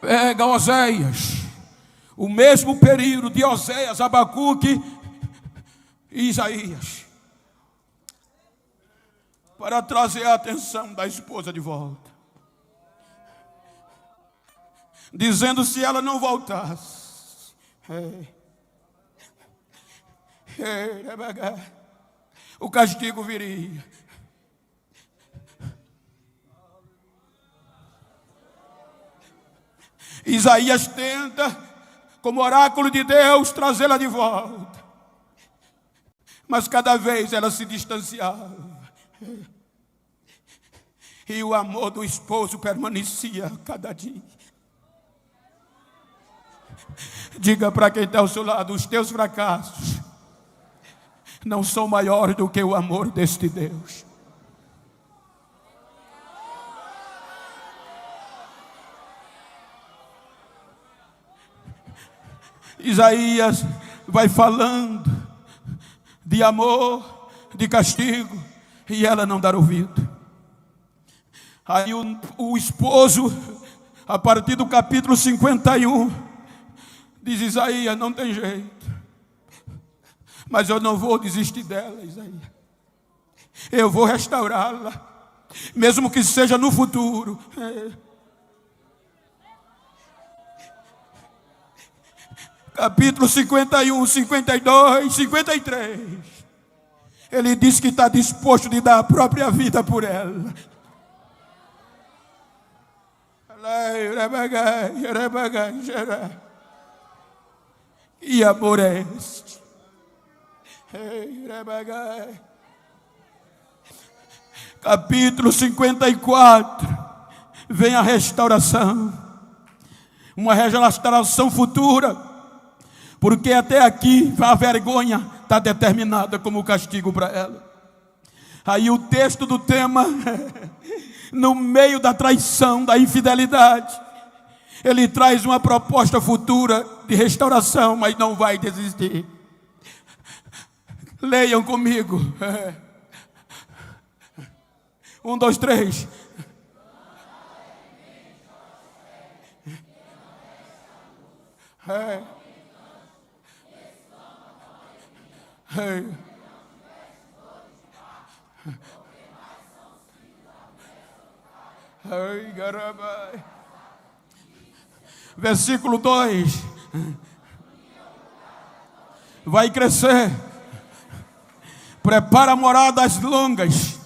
Pega Oséias, o mesmo período de Oséias, Abacuque e Isaías, para trazer a atenção da esposa de volta, dizendo: se ela não voltasse, o castigo viria. Isaías tenta, como oráculo de Deus, trazê-la de volta, mas cada vez ela se distanciava, e o amor do esposo permanecia a cada dia. Diga para quem está ao seu lado: os teus fracassos não são maiores do que o amor deste Deus. Isaías vai falando de amor, de castigo, e ela não dá ouvido. Aí o esposo, a partir do capítulo 51, diz: Isaías, não tem jeito, mas eu não vou desistir dela, Isaías. Eu vou restaurá-la, mesmo que seja no futuro. Capítulo 51, 52, 53. Ele diz que está disposto de dar a própria vida por ela. Que amor é este? Capítulo 54. Vem a restauração. Uma restauração futura. Porque até aqui a vergonha está determinada como castigo para ela. Aí o texto do tema, no meio da traição, da infidelidade, ele traz uma proposta futura de restauração, mas não vai desistir. Leiam comigo. 1, 2, 3. Versículo 2. Vai crescer, prepara moradas longas.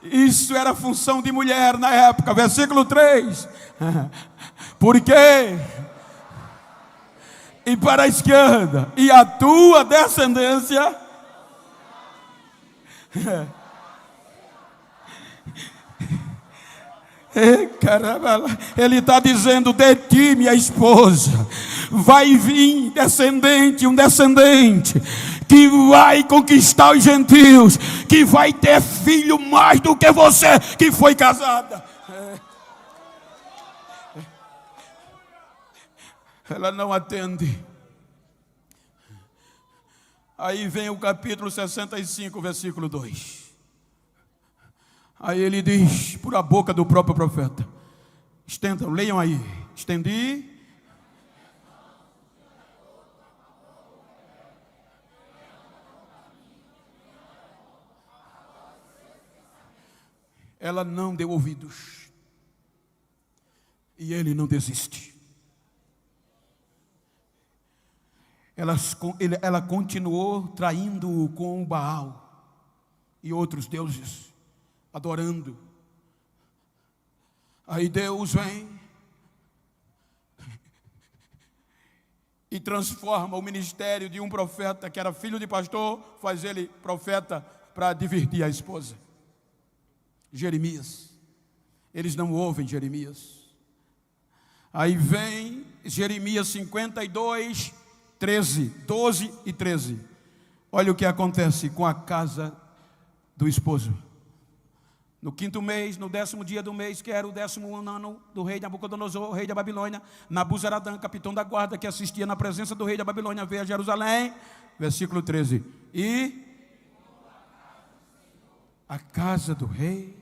Isso era função de mulher na época. Versículo 3. Porque e para a esquerda, e a tua descendência caramba, ele está dizendo: de ti, minha esposa, vai vir descendente, um descendente que vai conquistar os gentios, que vai ter filho mais do que você que foi casada. Ela não atende. Aí vem o capítulo 65, versículo 2. Aí ele diz, por a boca do próprio profeta: estendam, leiam aí. Estendi. Ela não deu ouvidos. E ele não desiste. Ela continuou traindo-o com o Baal e outros deuses, adorando. Aí Deus vem e transforma o ministério de um profeta que era filho de pastor, faz ele profeta para divertir a esposa. Jeremias. Eles não ouvem Jeremias. Aí vem Jeremias 52, 13, 12 e 13. Olha o que acontece com a casa do esposo. No 5º mês, no 10º dia do mês, que era o 10º ano do rei Nabucodonosor, rei da Babilônia, Nabuzaradã, capitão da guarda, que assistia na presença do rei da Babilônia, veio a Jerusalém. Versículo 13. E a casa do rei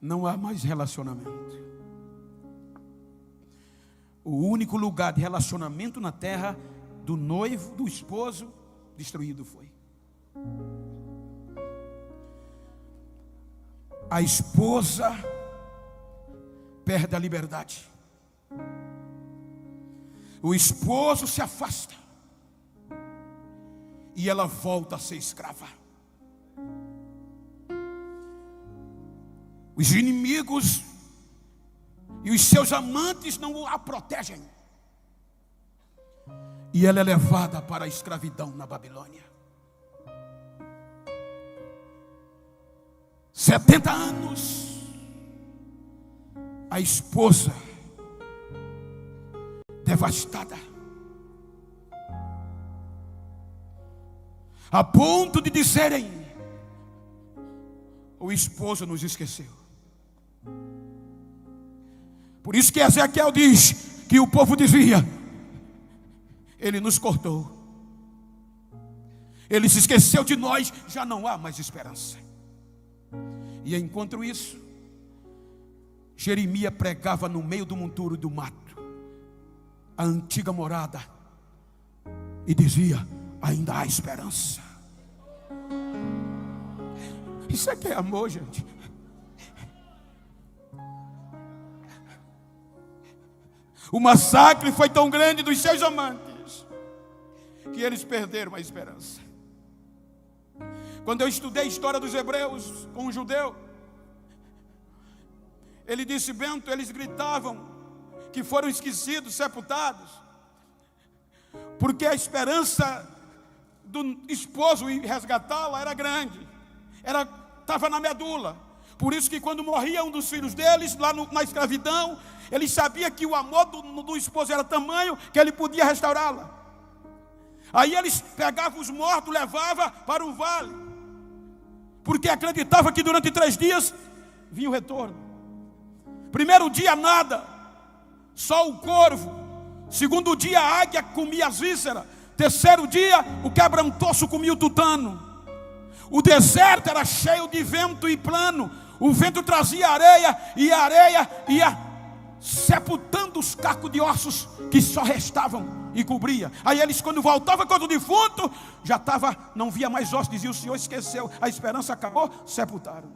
não há mais relacionamento. O único lugar de relacionamento na terra do noivo, do esposo, destruído foi. A esposa perde a liberdade. O esposo se afasta. E ela volta a ser escrava. Os inimigos e os seus amantes não a protegem. E ela é levada para a escravidão na Babilônia. 70 anos. A esposa devastada, a ponto de dizerem: o esposo nos esqueceu. Por isso que Ezequiel diz que o povo dizia: ele nos cortou, ele se esqueceu de nós, já não há mais esperança. E enquanto isso, Jeremias pregava no meio do monturo do mato, a antiga morada, e dizia: ainda há esperança. Isso é que é amor, gente. O massacre foi tão grande dos seus amantes que eles perderam a esperança. Quando eu estudei a história dos hebreus com um judeu, ele disse: Bento, eles gritavam que foram esquecidos, sepultados, porque a esperança do esposo em resgatá-la era grande, estava na medula. Por isso que quando morria um dos filhos deles, lá na escravidão, eles sabiam que o amor do esposo era tamanho que ele podia restaurá-la. Aí eles pegavam os mortos, levavam para o vale, porque acreditavam que durante 3 dias vinha o retorno. Primeiro dia nada, só o corvo. Segundo dia a águia comia as vísceras. Terceiro dia o quebrantoso comia o tutano. O deserto era cheio de vento e plano. O vento trazia areia, e a areia ia sepultando os cacos de ossos que só restavam e cobria. Aí eles, quando voltavam contra o defunto, já estava, não via mais ossos. Dizia: o Senhor esqueceu, a esperança acabou. Sepultaram.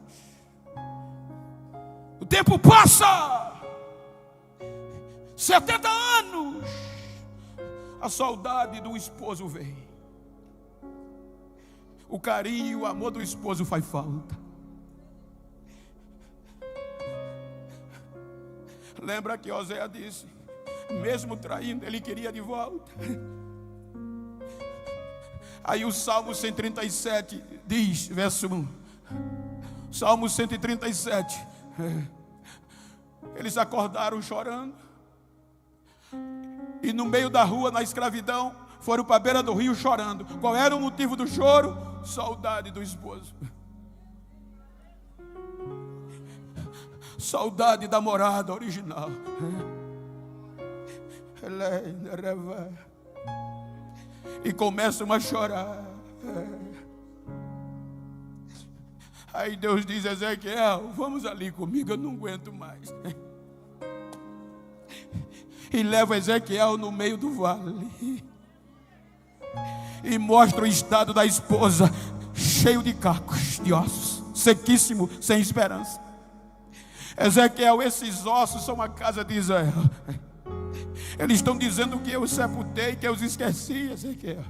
O tempo passa, 70 anos, a saudade do esposo vem. O carinho, o amor do esposo faz falta. Lembra que Oséias disse: mesmo traindo, ele queria de volta. Aí o Salmo 137 diz, verso 1. Salmo 137. Eles acordaram chorando, e no meio da rua, na escravidão, foram para a beira do rio chorando. Qual era o motivo do choro? Saudade do esposo. Saudade da morada original. E começam a chorar. Aí Deus diz: Ezequiel, vamos ali comigo, eu não aguento mais. E leva Ezequiel no meio do vale e mostra o estado da esposa, cheio de cacos, de ossos, sequíssimo, sem esperança. Ezequiel, esses ossos são a casa de Israel. Eles estão dizendo que eu sepultei, que eu os esqueci, Ezequiel,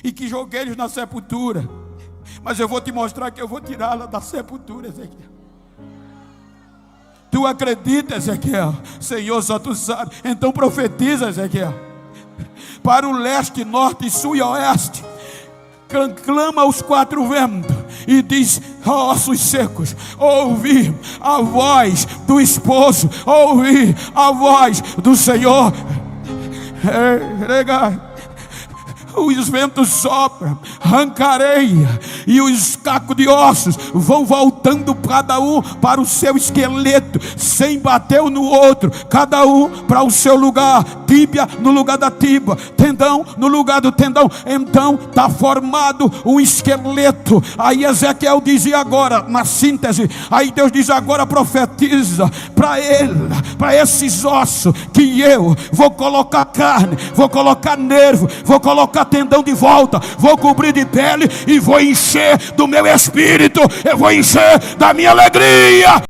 e que joguei eles na sepultura. Mas eu vou te mostrar que eu vou tirá-la da sepultura, Ezequiel. Tu acredita, Ezequiel? Senhor, só tu sabe. Então profetiza, Ezequiel, para o leste, norte, sul e oeste. Clama aos 4 ventos e diz: ó ossos secos, ouvi a voz do esposo, ouvi a voz do Senhor. Os ventos sopram, rancareia e os cacos de ossos vão voltando cada um para o seu esqueleto, sem bater um no outro, cada um para o seu lugar, tíbia no lugar da tíbia, tendão no lugar do tendão. Então está formado um esqueleto. Aí Ezequiel dizia agora, na síntese, aí Deus diz agora, profetiza para ele, para esses ossos, que eu vou colocar carne, vou colocar nervo, vou colocar tendão de volta, vou cobrir de pele e vou encher do meu espírito, eu vou encher da minha alegria.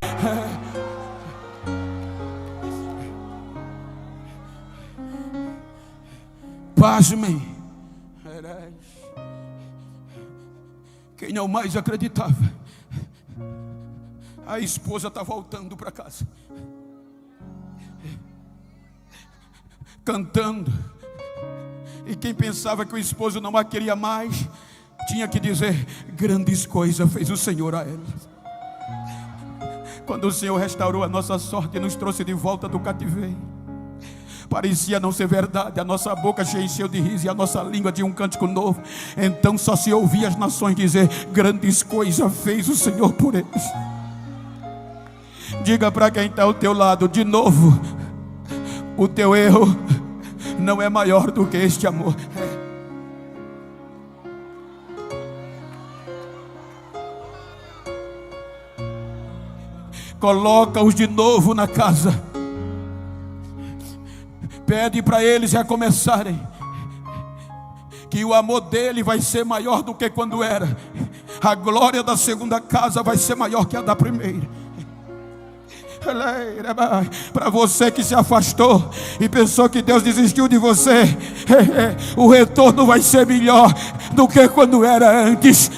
Pasmem, quem não mais acreditava, a esposa está voltando para casa, cantando, e quem pensava que o esposo não a queria mais, tinha que dizer: grandes coisas fez o Senhor a ela. Quando o Senhor restaurou a nossa sorte e nos trouxe de volta do cativeiro, parecia não ser verdade, a nossa boca se encheu de riso e a nossa língua de um cântico novo. Então só se ouvia as nações dizer: grandes coisas fez o Senhor por eles. Diga para quem está ao teu lado de novo: o teu erro não é maior do que este amor. Coloca-os de novo na casa, pede para eles recomeçarem, que o amor dele vai ser maior do que quando era, a glória da segunda casa vai ser maior que a da primeira. Para você que se afastou e pensou que Deus desistiu de você, o retorno vai ser melhor do que quando era antes.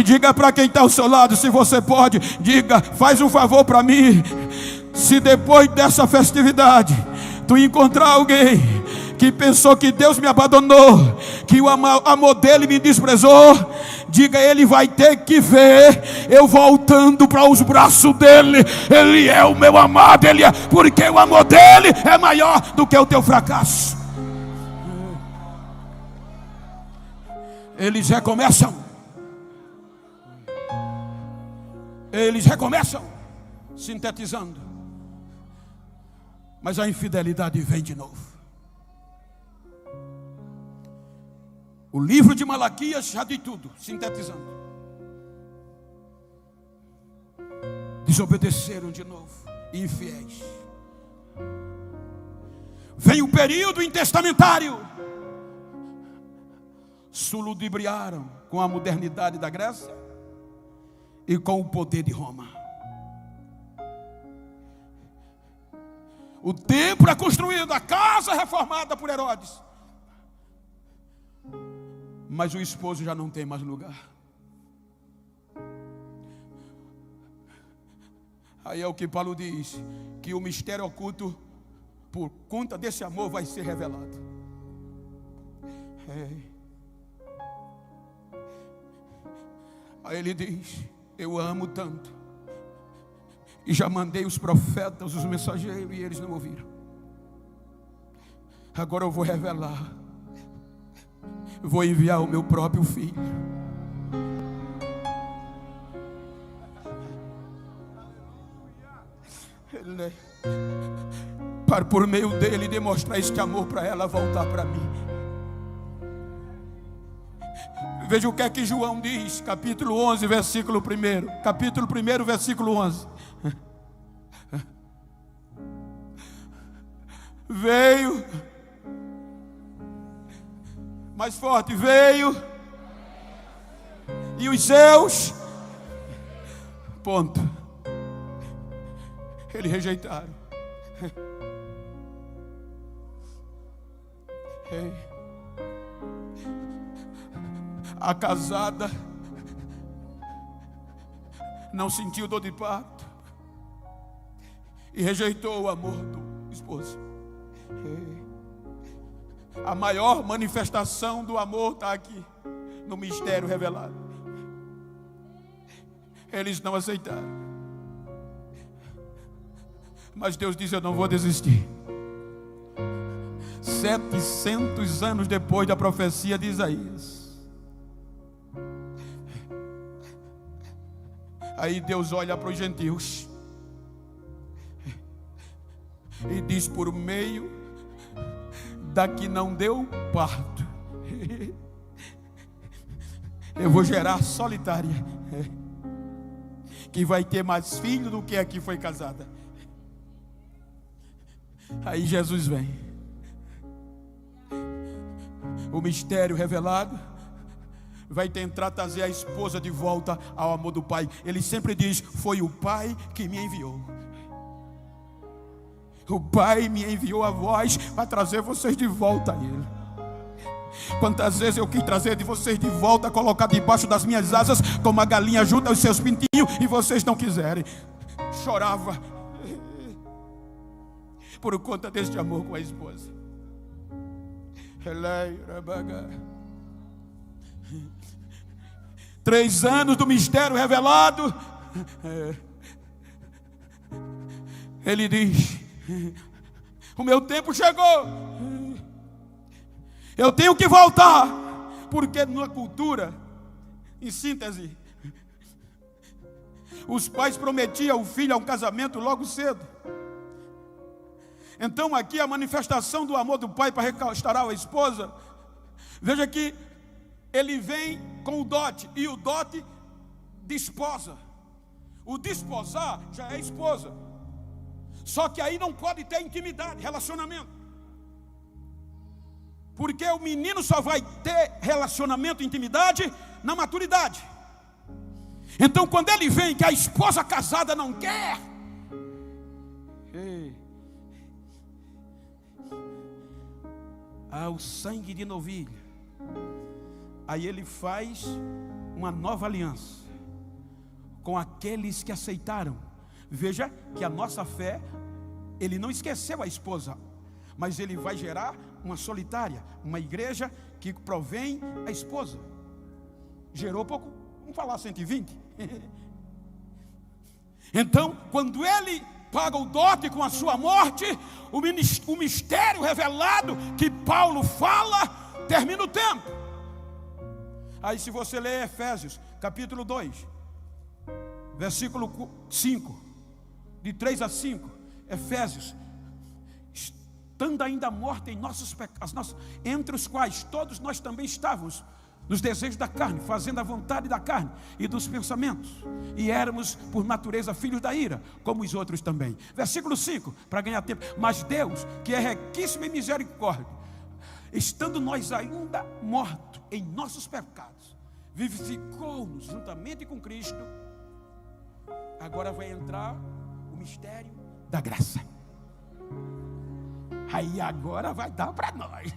Diga para quem está ao seu lado, se você pode, diga: faz um favor para mim, se depois dessa festividade tu encontrar alguém que pensou que Deus me abandonou, que o amor dele me desprezou, diga: ele vai ter que ver eu voltando para os braços dele. Ele é o meu amado, ele é, porque o amor dele é maior do que o teu fracasso. Eles recomeçam, sintetizando, mas a infidelidade vem de novo. O livro de Malaquias já diz tudo, sintetizando. Desobedeceram de novo, infiéis. Vem o período intestamentário. Se ludibriaram com a modernidade da Grécia e com o poder de Roma. O templo é construído, a casa é reformada por Herodes, mas o esposo já não tem mais lugar. Aí é o que Paulo diz, que o mistério oculto, por conta desse amor, vai ser revelado. Aí ele diz: eu amo tanto, e já mandei os profetas, os mensageiros, e eles não ouviram. Agora eu vou revelar, vou enviar o meu próprio filho. Para por meio dele demonstrar este amor para ela voltar para mim. Veja o que é que João diz, capítulo 11, versículo 1. Capítulo 1, versículo 11. Veio, mais forte, veio, e os seus, ponto, eles rejeitaram. A casada não sentiu dor de parto e rejeitou o amor do esposo. A maior manifestação do amor está aqui, no mistério revelado. Eles não aceitaram, mas Deus diz: eu não vou desistir. 700 anos depois da profecia de Isaías, Aí Deus olha para os gentios e diz: por meio da que não deu parto, eu vou gerar solitária, que vai ter mais filho do que a que foi casada. Aí Jesus vem, o mistério revelado vai tentar trazer a esposa de volta ao amor do Pai. Ele sempre diz: foi o Pai que me enviou. O Pai me enviou a vós para trazer vocês de volta a Ele. Quantas vezes eu quis trazer de vocês de volta, colocar debaixo das minhas asas, como a galinha junta os seus pintinhos, e vocês não quiserem. Chorava por conta deste amor com a esposa. 3 anos do mistério revelado. Ele diz: o meu tempo chegou, eu tenho que voltar. Porque na cultura, em síntese, os pais prometiam o filho a um casamento logo cedo. Então aqui a manifestação do amor do pai para restaurar a esposa. Veja que ele vem com o dote, e o dote desposa. O desposar já é esposa. Só que aí não pode ter intimidade, relacionamento. Porque o menino só vai ter relacionamento, intimidade, na maturidade. Então quando ele vem que a esposa casada não quer, o sangue de novilho, aí ele faz uma nova aliança com aqueles que aceitaram. Veja que a nossa fé, ele não esqueceu a esposa, mas ele vai gerar uma solitária, uma igreja que provém a esposa. Gerou pouco, vamos falar 120. Então, quando ele paga o dote com a sua morte, o mistério revelado que Paulo fala, termina o tempo. Aí se você ler Efésios, capítulo 2, versículo 5, de 3 a 5, Efésios: estando ainda morta em nossos pecados, entre os quais todos nós também estávamos, nos desejos da carne, fazendo a vontade da carne e dos pensamentos, e éramos por natureza filhos da ira, como os outros também. Versículo 5, para ganhar tempo: mas Deus, que é riquíssimo em misericórdia, estando nós ainda mortos em nossos pecados, vivificou-nos juntamente com Cristo. Agora vai entrar o mistério da graça. Aí agora vai dar para nós.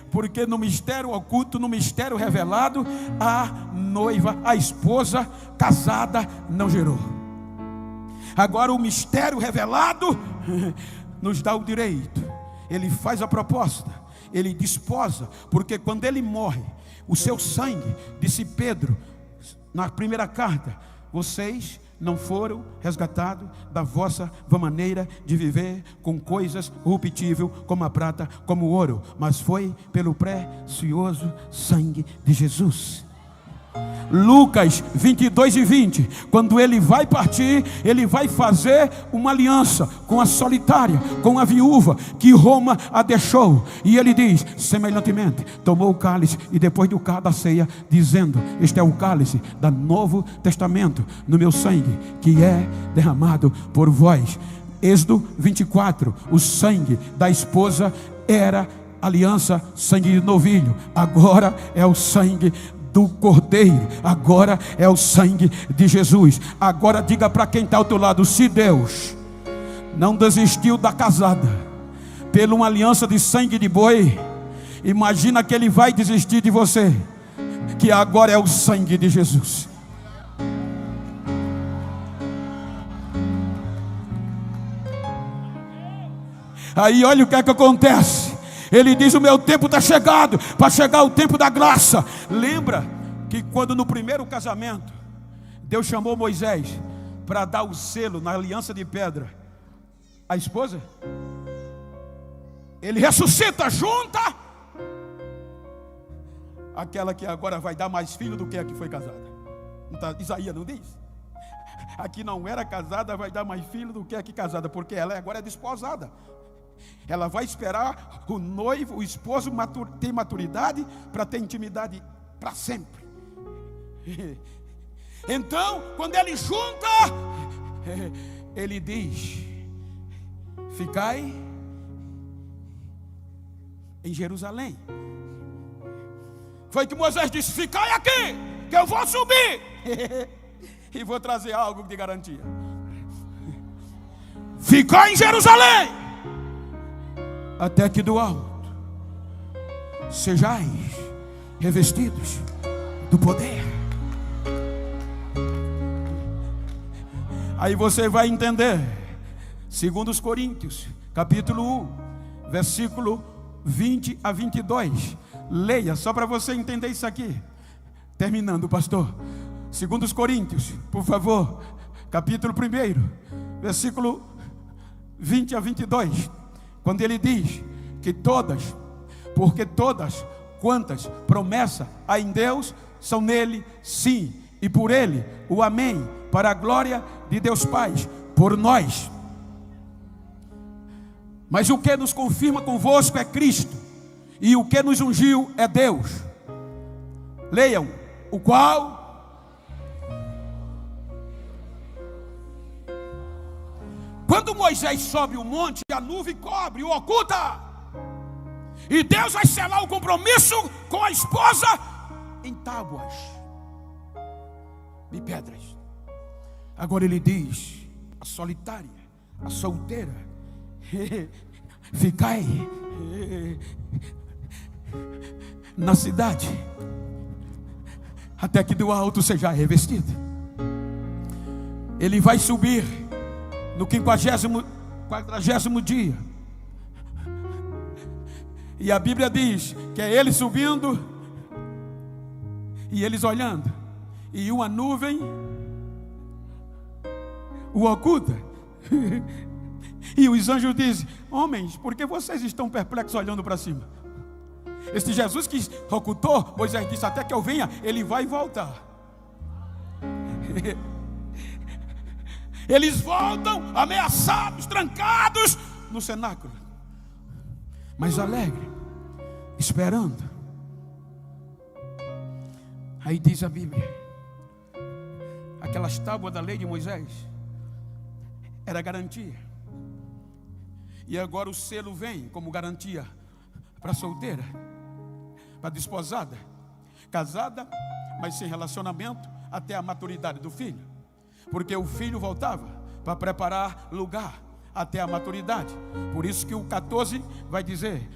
Porque no mistério oculto, no mistério revelado, a noiva, a esposa casada não gerou. Agora o mistério revelado nos dá o direito. Ele faz a proposta, ele desposa. Porque quando ele morre, o seu sangue, disse Pedro na primeira carta: vocês não foram resgatados da vossa maneira de viver com coisas corruptíveis, como a prata, como o ouro, mas foi pelo precioso sangue de Jesus. Lucas 22 e 20, quando ele vai partir, ele vai fazer uma aliança com a solitária, com a viúva que Roma a deixou, e ele diz semelhantemente: tomou o cálice, e depois da ceia, dizendo: este é o cálice do Novo Testamento, no meu sangue, que é derramado por vós. Êxodo 24, o sangue da esposa era aliança, sangue de novilho. Agora é o sangue do Cordeiro, agora é o sangue de Jesus. Agora diga para quem está ao teu lado: se Deus não desistiu da casada pela uma aliança de sangue de boi, imagina que Ele vai desistir de você, que agora é o sangue de Jesus. Aí olha o que é que acontece. Ele diz: o meu tempo está chegado, para chegar o tempo da graça. Lembra que quando no primeiro casamento Deus chamou Moisés para dar o selo na aliança de pedra à esposa? Ele ressuscita, junta aquela que agora vai dar mais filho do que a que foi casada. Isaías não diz? Aqui não era casada, vai dar mais filho do que aqui casada, porque ela agora é desposada. Ela vai esperar o noivo, o esposo ter maturidade para ter intimidade para sempre. Então, quando ele junta, ele diz: ficai em Jerusalém. Foi que Moisés disse: ficai aqui, que eu vou subir e vou trazer algo de garantia. Ficai em Jerusalém, até que do alto sejais revestidos do poder. Aí você vai entender, segundo os Coríntios, capítulo 1, versículo 20 a 22. Leia, só para você entender isso aqui. Terminando, pastor. Segundo os Coríntios, por favor, capítulo 1, versículo 20 a 22. Quando ele diz que todas, porque todas quantas promessas há em Deus, são nele sim, e por ele o amém, para a glória de Deus Pai, por nós. Mas o que nos confirma convosco é Cristo, e o que nos ungiu é Deus. Leiam, o qual quando Moisés sobe o monte, a nuvem cobre, o oculta, e Deus vai selar o compromisso com a esposa em tábuas de pedras. Agora ele diz: a solitária, a solteira, ficai na cidade, até que do alto seja revestido. Ele vai subir no 40º dia, e a Bíblia diz que é ele subindo e eles olhando, e uma nuvem o oculta. E os anjos dizem: homens, por que vocês estão perplexos olhando para cima? Este Jesus que ocultou, Moisés disse: até que eu venha, ele vai voltar. Eles voltam ameaçados, trancados no cenáculo, mas alegre, esperando. Aí diz a Bíblia, aquelas tábuas da lei de Moisés era garantia, e agora o selo vem como garantia para a solteira, para a desposada, casada, mas sem relacionamento até a maturidade do filho, porque o filho voltava para preparar lugar até a maturidade. Por isso que o 14 vai dizer: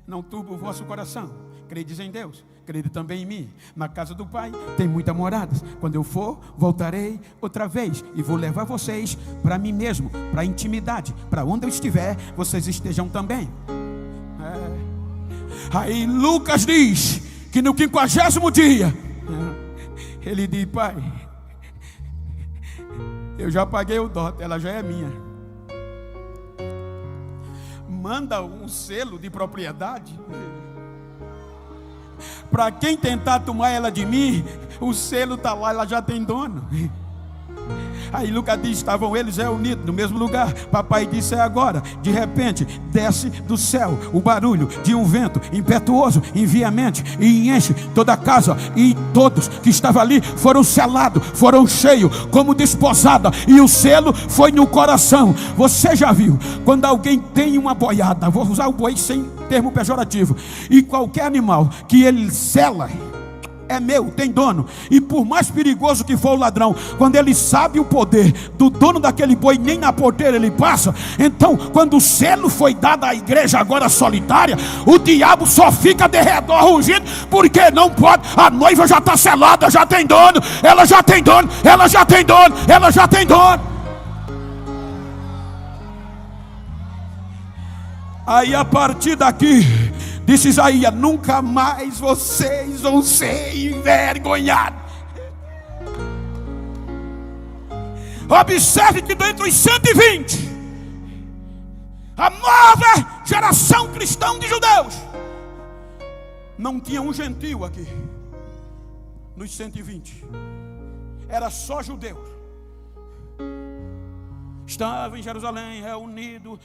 não turbe o vosso coração, credes em Deus, crede também em mim. Na casa do Pai tem muitas moradas. Quando eu for, voltarei outra vez e vou levar vocês para mim mesmo, para a intimidade, para onde eu estiver, vocês estejam também. Aí Lucas diz que no 50º dia, ele diz: pai, eu já paguei o dote, ela já é minha. Manda um selo de propriedade. Para quem tentar tomar ela de mim, o selo está lá, ela já tem dono. Aí Lucas diz: estavam eles reunidos no mesmo lugar. Papai disse: é agora. De repente desce do céu o barulho de um vento impetuoso, enviamente, e enche toda a casa, e todos que estavam ali foram selados, foram cheios como desposada, e o selo foi no coração. Você já viu quando alguém tem uma boiada, vou usar o boi sem termo pejorativo, e qualquer animal que ele sela é meu, tem dono. E por mais perigoso que for o ladrão, quando ele sabe o poder do dono daquele boi, nem na porteira ele passa. Então, quando o selo foi dado à igreja agora solitária, o diabo só fica de redor rugindo, porque não pode. A noiva já está selada, já tem dono, ela já tem dono, ela já tem dono, ela já tem dono. Aí a partir daqui, disse Isaías: nunca mais vocês vão ser envergonhados. Observe que dentre os 120, a nova geração cristã de judeus, não tinha um gentio aqui. nos 120. Era só judeus. Estava em Jerusalém reunido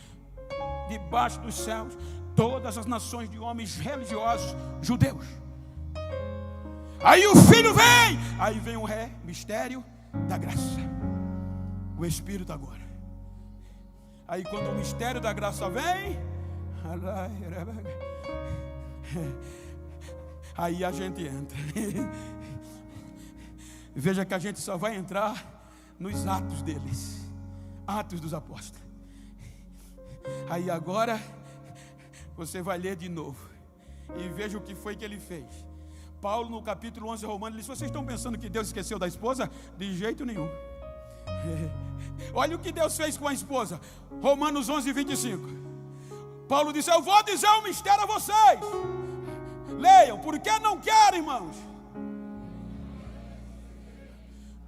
debaixo dos céus todas as nações de homens religiosos judeus. Aí o Filho vem, aí vem o mistério da graça, o Espírito agora. Aí quando o mistério da graça vem, aí a gente entra. Veja que a gente só vai entrar nos atos deles, Atos dos Apóstolos. Aí agora você vai ler de novo e veja o que foi que ele fez. Paulo no capítulo 11 de Romanos, ele disse: vocês estão pensando que Deus esqueceu da esposa? De jeito nenhum. Olha o que Deus fez com a esposa. Romanos 11, 25. Paulo disse: eu vou dizer um mistério a vocês. Leiam, porque não querem, irmãos,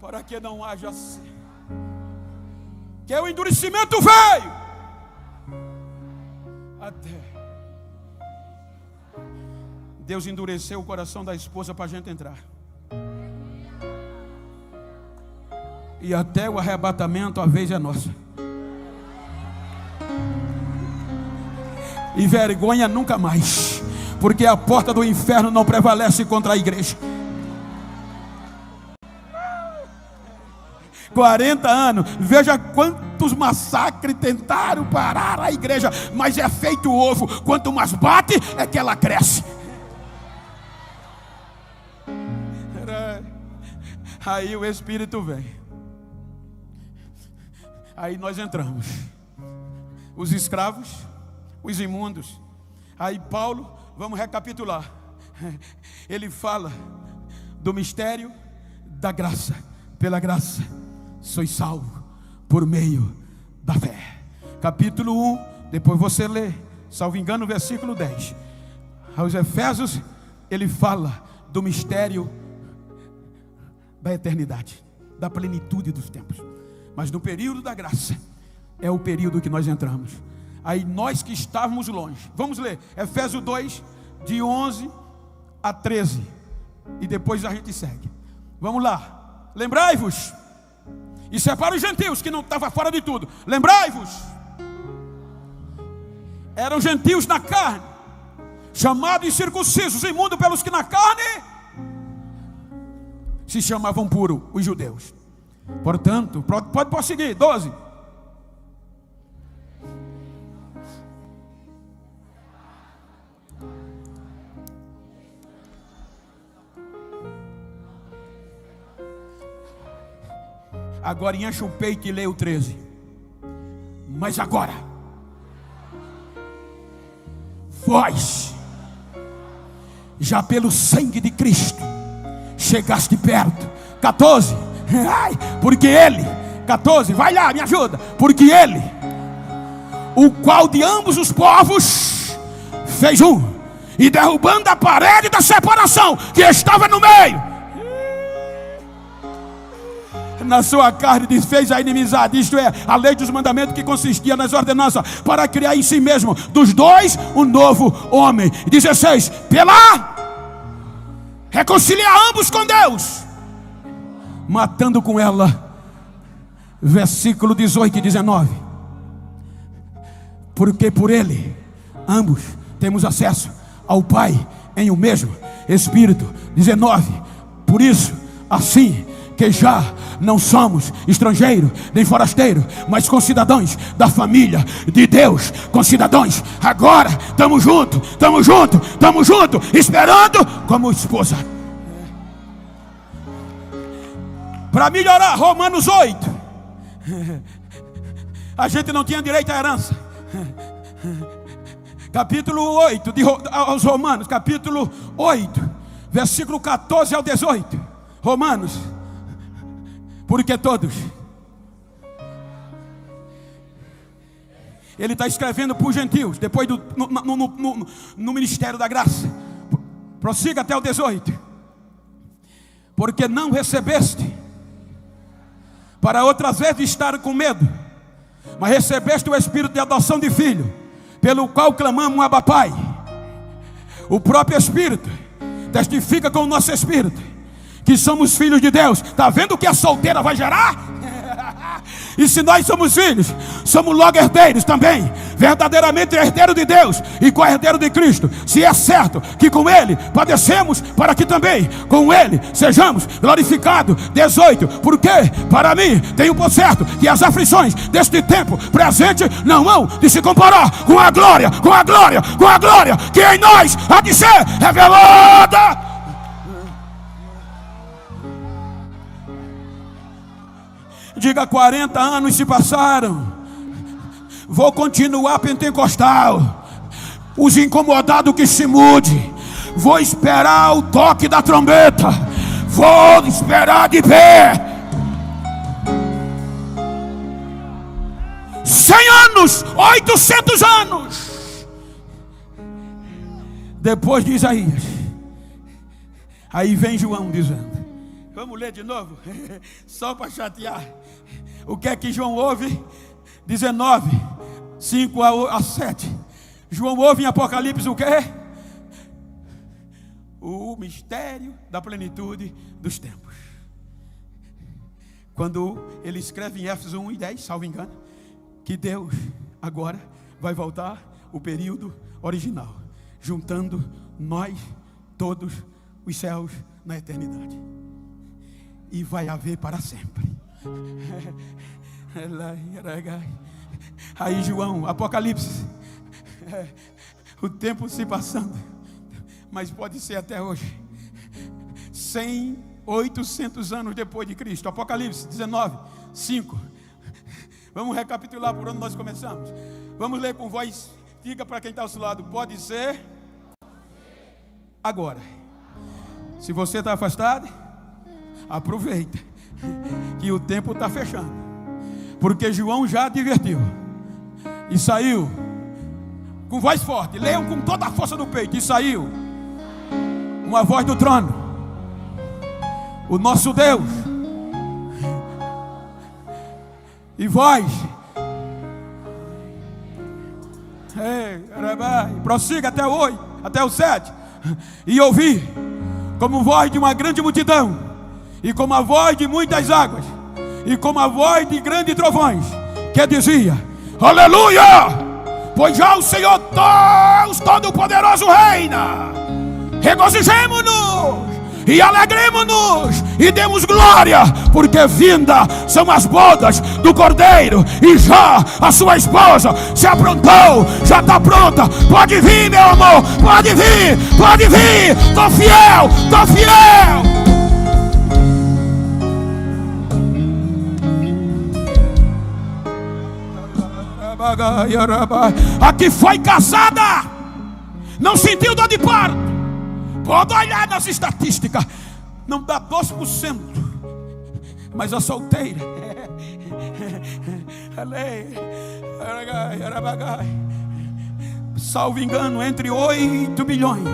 para que não haja assim, que o endurecimento veio até Deus endureceu o coração da esposa para a gente entrar. E até o arrebatamento a vez é nossa. E vergonha nunca mais, porque a porta do inferno não prevalece contra a igreja. 40 anos, veja quantos massacres tentaram parar a igreja, mas é feito ovo, quanto mais bate é que ela cresce. Aí o Espírito vem, aí nós entramos, os escravos, os imundos. Aí Paulo, vamos recapitular, ele fala do mistério da graça. Pela graça sois salvo por meio da fé. Capítulo 1, depois você lê, salvo engano, versículo 10. Aos Efésios ele fala do mistério da eternidade, da plenitude dos tempos. Mas no período da graça é o período que nós entramos. Aí nós que estávamos longe, vamos ler Efésios 2, de 11 a 13, e depois a gente segue. Vamos lá. Lembrai-vos, isso é para os gentios que não estavam fora de tudo. Lembrai-vos, eram gentios na carne, chamados incircuncisos, imundos pelos que na carne se chamavam puros, os judeus. Portanto, pode prosseguir, 12. Agora enche o peito e lê o 13. Mas agora, vós, já pelo sangue de Cristo, chegaste perto. 14. Ai, porque ele, 14, vai lá, me ajuda. Porque ele, o qual de ambos os povos fez um, e derrubando a parede da separação que estava no meio, na sua carne desfez a inimizade, isto é, a lei dos mandamentos, que consistia nas ordenanças, para criar em si mesmo dos dois um novo homem. 16, pela reconciliar ambos com Deus, matando com ela, versículo 18 e 19, porque por ele ambos temos acesso ao Pai em o mesmo Espírito. 19, por isso, assim que já não somos estrangeiros nem forasteiros, mas concidadãos da família de Deus, concidadãos. Agora estamos juntos, esperando como esposa. Para melhorar, Romanos 8. A gente não tinha direito à herança. Capítulo 8 aos Romanos, capítulo 8, versículo 14 ao 18. Romanos. Porque todos, ele está escrevendo para os gentios, depois no ministério da graça. Prossiga até o 18. Porque não recebeste para outras vezes estar com medo, mas recebeste o Espírito de adoção de filho, pelo qual clamamos Abba Pai. O próprio Espírito testifica com o nosso Espírito que somos filhos de Deus. Está vendo o que a solteira vai gerar? E se nós somos filhos, somos logo herdeiros também, verdadeiramente herdeiro de Deus e co-herdeiro de Cristo. Se é certo que com Ele padecemos, para que também com Ele sejamos glorificados. 18. Porque para mim tenho por certo que as aflições deste tempo presente não hão de se comparar com a glória que em nós há de ser revelada. Diga: 40 anos se passaram, vou continuar pentecostal. Os incomodados que se mude, vou esperar o toque da trombeta, vou esperar de pé. 100 anos, 800 anos depois de Isaías, aí vem João dizendo. Vamos ler de novo, só para chatear. O que é que João ouve? 19, 5 a 7. João ouve em Apocalipse o quê? O mistério da plenitude dos tempos. Quando ele escreve em Éfeso 1 e 10, salvo engano, que Deus agora vai voltar o período original, juntando nós, todos os céus na eternidade. E vai haver para sempre. Aí João, Apocalipse, o tempo se passando, mas pode ser até hoje, 100, 800 anos depois de Cristo. Apocalipse 19, 5. Vamos recapitular por onde nós começamos. Vamos ler com voz. Diga para quem está ao seu lado: pode ser agora. Se você está afastado, aproveita que o tempo está fechando, porque João já advertiu e saiu com voz forte. Leiam com toda a força do peito. E saiu uma voz do trono: o nosso Deus. E voz, prossiga até o 8, até o 7. E ouvi como voz de uma grande multidão, e como a voz de muitas águas, e como a voz de grandes trovões, que dizia: aleluia! Pois já o Senhor Deus Todo-Poderoso reina. Regozijemo-nos e alegremo-nos e demos glória, porque vinda são as bodas do Cordeiro, e já a sua esposa se aprontou, já está pronta. Pode vir, meu amor, pode vir, pode vir. Estou fiel, estou fiel. A que foi casada não sentiu dor de parto. Pode olhar nas estatísticas, não dá 2%. Mas a solteira, salvo engano, entre 8 milhões,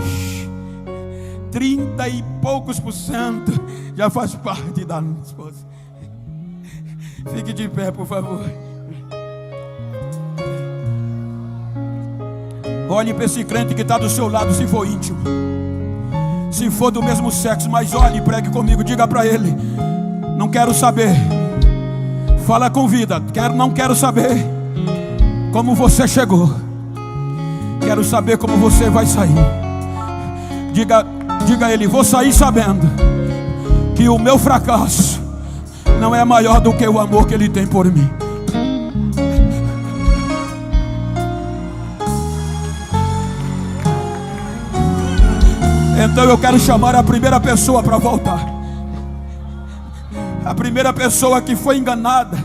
30 e poucos % já faz parte da esposa. Fique de pé, por favor. Olhe para esse crente que está do seu lado, se for íntimo, se for do mesmo sexo, mas olhe e pregue comigo. Diga para ele: não quero saber. Fala com vida. Não quero saber como você chegou, quero saber como você vai sair. Diga a ele: vou sair sabendo que o meu fracasso não é maior do que o amor que ele tem por mim. Então eu quero chamar a primeira pessoa para voltar. A primeira pessoa que foi enganada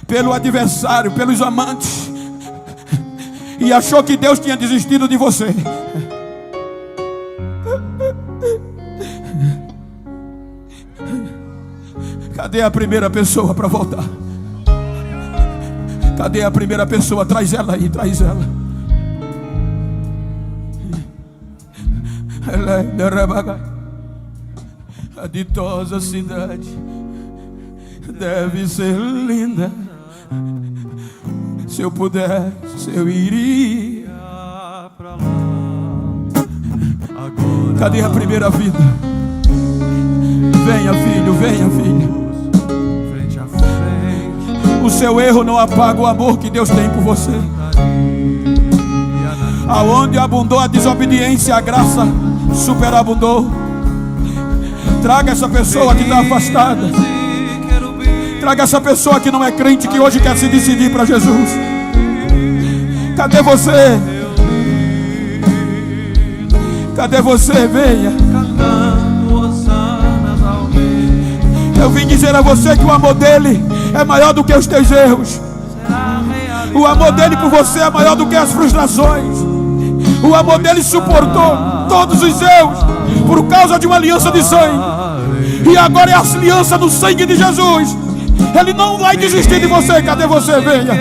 pelo adversário, pelos amantes, e achou que Deus tinha desistido de você. Cadê a primeira pessoa para voltar? Cadê a primeira pessoa? Traz ela aí, traz ela. A ditosa cidade deve ser linda. Se eu pudesse, eu iria pra lá. Cadê a primeira vida? Venha, filho, venha, filha. O seu erro não apaga o amor que Deus tem por você. Aonde abundou a desobediência, a graça superabundou. Traga essa pessoa que está afastada. Traga essa pessoa que não é crente, que hoje quer se decidir para Jesus. Cadê você? Cadê você? Venha. Eu vim dizer a você que o amor dele é maior do que os teus erros. O amor dele por você é maior do que as frustrações. O amor dele suportou todos os erros por causa de uma aliança de sangue. E agora é a aliança do sangue de Jesus. Ele não vai desistir de você. Cadê você? Venha.